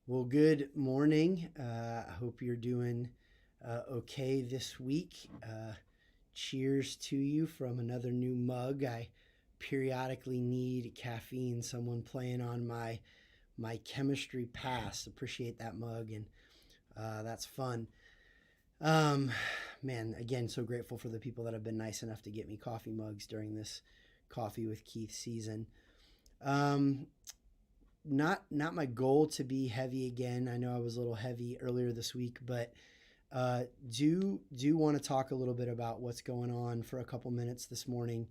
Well, good morning. I hope you're doing okay this week. Cheers to you from another new mug. I periodically need caffeine. Someone playing on my chemistry pass. Appreciate that mug, and that's fun. Um, Man, again, so grateful for the people that have been nice enough to get me coffee mugs during this coffee with Keith season. Um, not my goal to be heavy again. I know I was a little heavy earlier this week, but uh, do want to talk a little bit about what's going on for a couple minutes this morning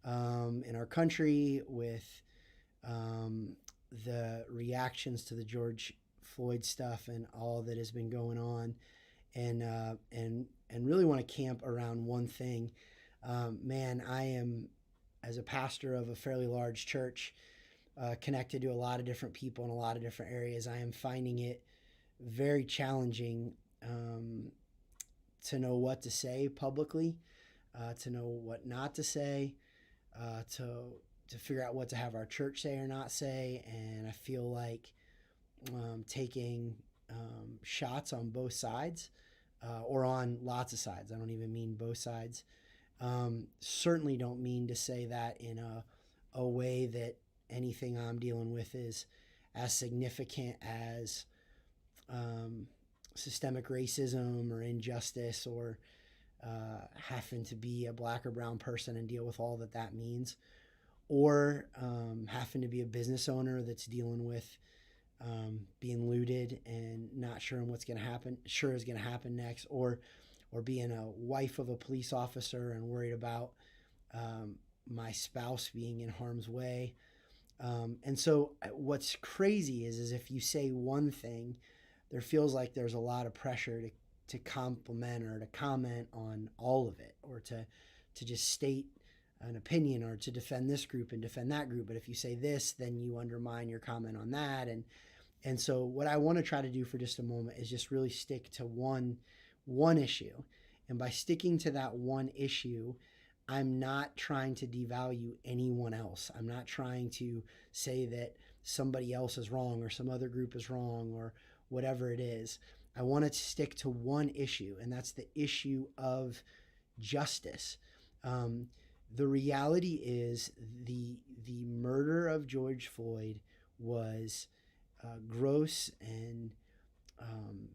in our country with um, the reactions to the George Floyd stuff and all that has been going on, and really want to camp around one thing. Man, I am, as a pastor of a fairly large church, connected to a lot of different people in a lot of different areas. I am finding it very challenging to know what to say publicly, to know what not to say, to figure out what to have our church say or not say. And I feel like taking shots on both sides or on lots of sides. I don't even mean both sides. Certainly don't mean to say that in a way that anything I'm dealing with is as significant as um, systemic racism or injustice or having to be a black or brown person and deal with all that that means, or having to be a business owner that's dealing with being looted and not sure what's going to happen, sure is going to happen next, or being a wife of a police officer and worried about my spouse being in harm's way. And so what's crazy is if you say one thing, there feels like there's a lot of pressure to compliment or to comment on all of it, or to just state an opinion or to defend this group and defend that group. But if you say this, then you undermine your comment on that. And so what I want to try to do for just a moment is just really stick to one issue. And by sticking to that one issue, I'm not trying to devalue anyone else. I'm not trying to say that somebody else is wrong or some other group is wrong or whatever it is. I want to stick to one issue, and that's the issue of justice. Um, the reality is the murder of George Floyd was gross and um,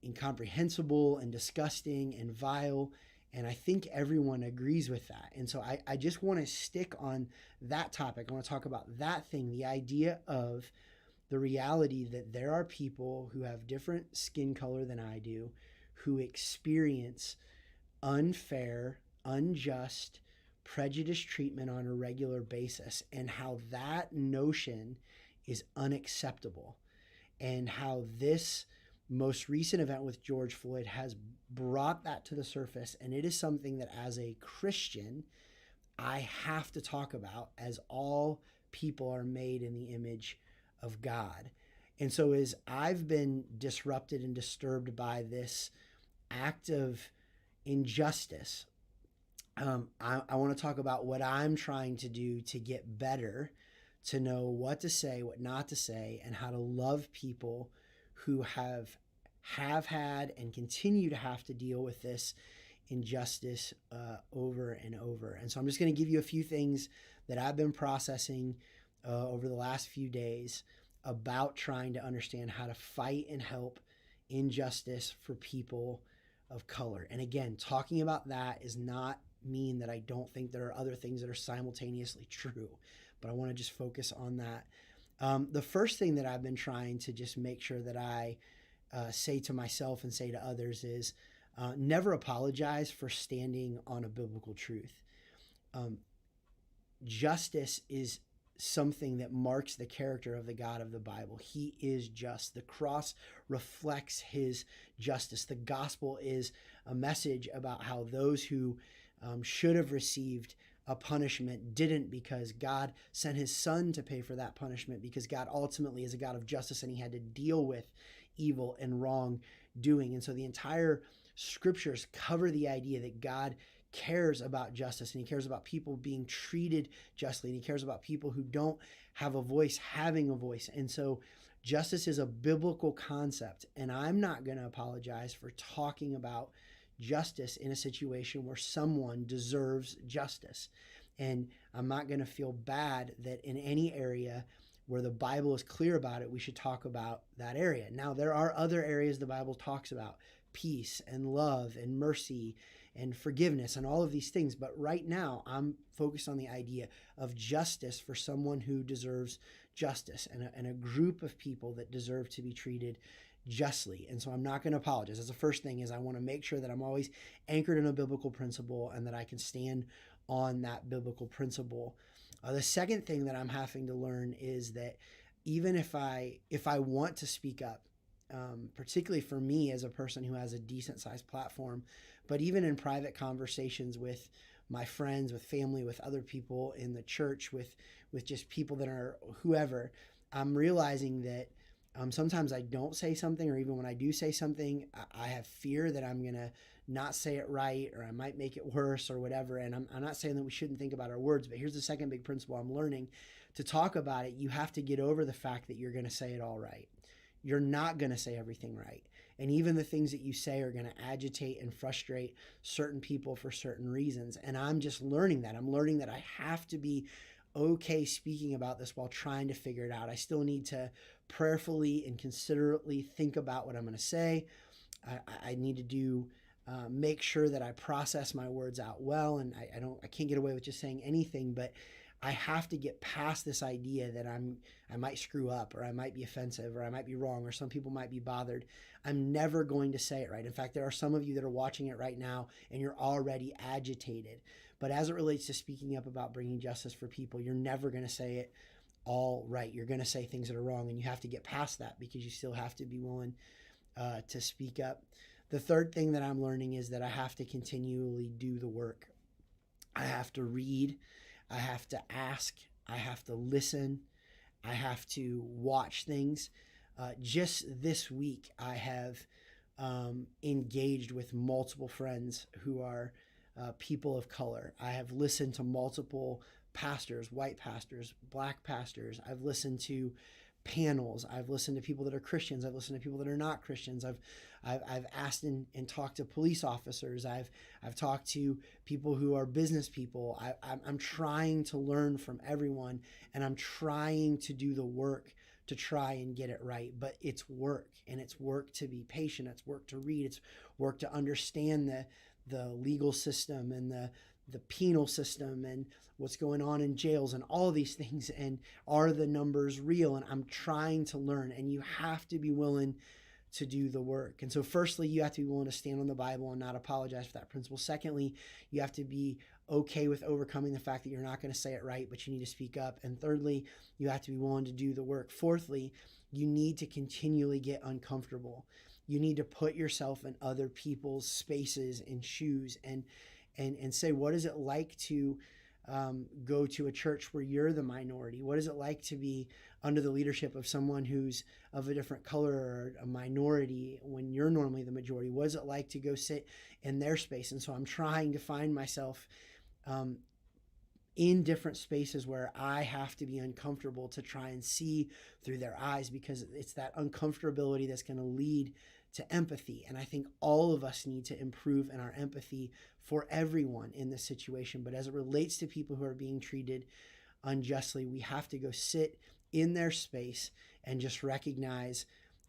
incomprehensible and disgusting and vile. And I think everyone agrees with that. And so I just want to stick on that topic. I want to talk about that thing, the idea of the reality that there are people who have different skin color than I do, who experience unfair, unjust, prejudiced treatment on a regular basis, and how that notion is unacceptable, and how this most recent event with George Floyd has brought that to the surface. And it is something that, as a Christian, I have to talk about, as all people are made in the image of God. And so, as I've been disrupted and disturbed by this act of injustice, I want to talk about what I'm trying to do to get better, to know what to say, what not to say, and how to love people who have had and continue to have to deal with this injustice over and over. And so I'm just going to give you a few things that I've been processing over the last few days about trying to understand how to fight and help injustice for people of color. And again, talking about that is not mean that I don't think there are other things that are simultaneously true, but I want to just focus on that. The first thing that I've been trying to just make sure that I say to myself and say to others is never apologize for standing on a biblical truth. Um, Justice is something that marks the character of the God of the Bible. He is just. The cross reflects his justice. The gospel is a message about how those who should have received a punishment didn't, because God sent his son to pay for that punishment, because God ultimately is a God of justice and he had to deal with evil and wrong doing. And so the entire scriptures cover the idea that God cares about justice, and he cares about people being treated justly, and he cares about people who don't have a voice having a voice. And so justice is a biblical concept, and I'm not going to apologize for talking about justice in a situation where someone deserves justice. And I'm not going to feel bad that in any area where the Bible is clear about it, we should talk about that area. Now, there are other areas the Bible talks about: peace and love and mercy and forgiveness and all of these things. But right now, I'm focused on the idea of justice for someone who deserves justice, and a group of people that deserve to be treated justly. And so I'm not going to apologize. That's the first thing, is I want to make sure that I'm always anchored in a biblical principle and that I can stand on that biblical principle. The second thing that I'm having to learn is that even if I want to speak up, particularly for me as a person who has a decent sized platform, but even in private conversations with my friends, with family, with other people in the church, with just people that are whoever, I'm realizing that sometimes I don't say something, or even when I do say something, I have fear that I'm going to not say it right, or I might make it worse or whatever. And I'm not saying that we shouldn't think about our words, but here's the second big principle I'm learning: to talk about it, you have to get over the fact that you're going to say it all right. You're not going to say everything right. And even the things that you say are going to agitate and frustrate certain people for certain reasons. And I'm just learning that. I'm learning that I have to be okay speaking about this while trying to figure it out. I still need to prayerfully and considerately think about what I'm going to say. I need to do make sure that I process my words out well, and I can't get away with just saying anything, but I have to get past this idea that I might screw up, or I might be offensive, or I might be wrong, or some people might be bothered. I'm never going to say it right. In fact, there are some of you that are watching it right now and you're already agitated. But as it relates to speaking up about bringing justice for people, you're never going to say it all right. You're going to say things that are wrong, and you have to get past that because you still have to be willing to speak up. The third thing that I'm learning is that I have to continually do the work. I have to read. I have to ask. I have to listen. I have to watch things. Just this week, I have engaged with multiple friends who are people of color. I have listened to multiple pastors, white pastors, black pastors. I've listened to panels. I've listened to people that are Christians. I've listened to people that are not Christians. I've asked and talked to police officers. I've talked to people who are business people. I'm trying to learn from everyone, and I'm trying to do the work to try and get it right. But it's work, and it's work to be patient. It's work to read. It's work to understand the legal system and the penal system and what's going on in jails and all these things, and are the numbers real? And I'm trying to learn, and you have to be willing to do the work. And so firstly, you have to be willing to stand on the Bible and not apologize for that principle. Secondly, you have to be okay with overcoming the fact that you're not going to say it right, but you need to speak up. And thirdly, you have to be willing to do the work. Fourthly, you need to continually get uncomfortable. You need to put yourself in other people's spaces and shoes, and say, what is it like to go to a church where you're the minority? What is it like to be under the leadership of someone who's of a different color or a minority when you're normally the majority? What is it like to go sit in their space? And so I'm trying to find myself in different spaces where I have to be uncomfortable to try and see through their eyes, because it's that uncomfortability that's going to lead to empathy. And I think all of us need to improve in our empathy for everyone in this situation. But as it relates to people who are being treated unjustly, we have to go sit in their space and just recognize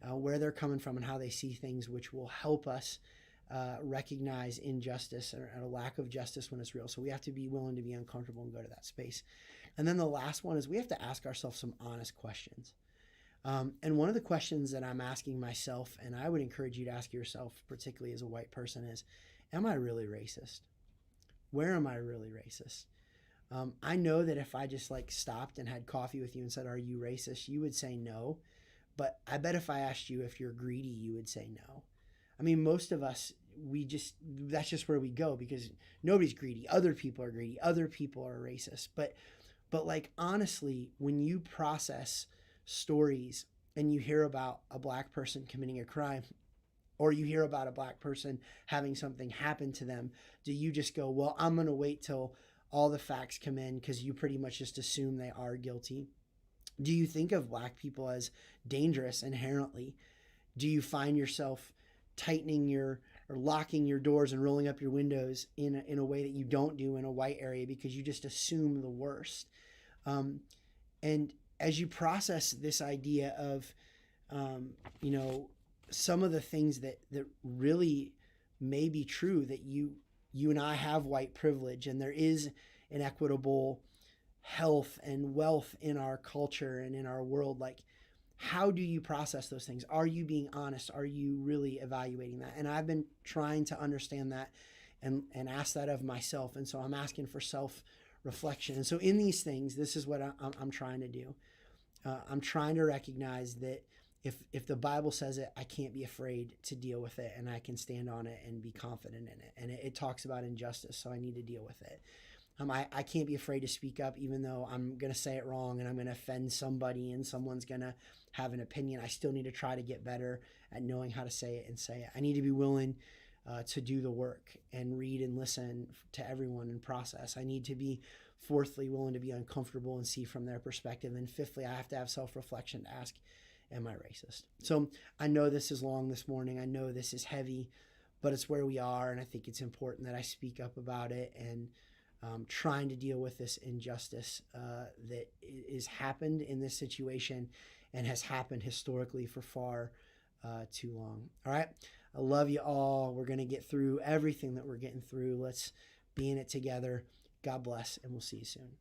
where they're coming from and how they see things, which will help us recognize injustice or a lack of justice when it's real. So we have to be willing to be uncomfortable and go to that space. And then the last one is we have to ask ourselves some honest questions. And one of the questions that I'm asking myself, and I would encourage you to ask yourself, particularly as a white person, is, am I really racist? Where am I really racist? I know that if I just stopped and had coffee with you and said, are you racist? You would say no. But I bet if I asked you if you're greedy, you would say no. I mean, most of us, that's just where we go, because nobody's greedy. Other people are greedy. Other people are racist. But honestly, when you process stories and you hear about a black person committing a crime, or you hear about a black person having something happen to them, do you just go, well, I'm going to wait till all the facts come in because you pretty much just assume they are guilty? Do you think of black people as dangerous inherently? Do you find yourself tightening your or locking your doors and rolling up your windows in a way that you don't do in a white area because you just assume the worst? Um, and as you process this idea of, um, you know, some of the things that really may be true, that you and I have white privilege and there is an equitable health and wealth in our culture and in our world, like, how do you process those things? Are you being honest? Are you really evaluating that? And I've been trying to understand that and ask that of myself. And so I'm asking for self reflection. And so in these things, this is what I'm trying to do. I'm trying to recognize that if the Bible says it, I can't be afraid to deal with it, and I can stand on it and be confident in it. And it talks about injustice, so I need to deal with it. I can't be afraid to speak up, even though I'm going to say it wrong and I'm going to offend somebody and someone's going to have an opinion. I still need to try to get better at knowing how to say it and say it. I need to be willing to do the work and read and listen to everyone and process. I need to be, fourthly, willing to be uncomfortable and see from their perspective. And fifthly, I have to have self-reflection to ask, am I racist? So I know this is long this morning. I know this is heavy, but it's where we are. And I think it's important that I speak up about it and trying to deal with this injustice that is happened in this situation and has happened historically for far too long. All right. I love you all. We're going to get through everything that we're getting through. Let's be in it together. God bless, and we'll see you soon.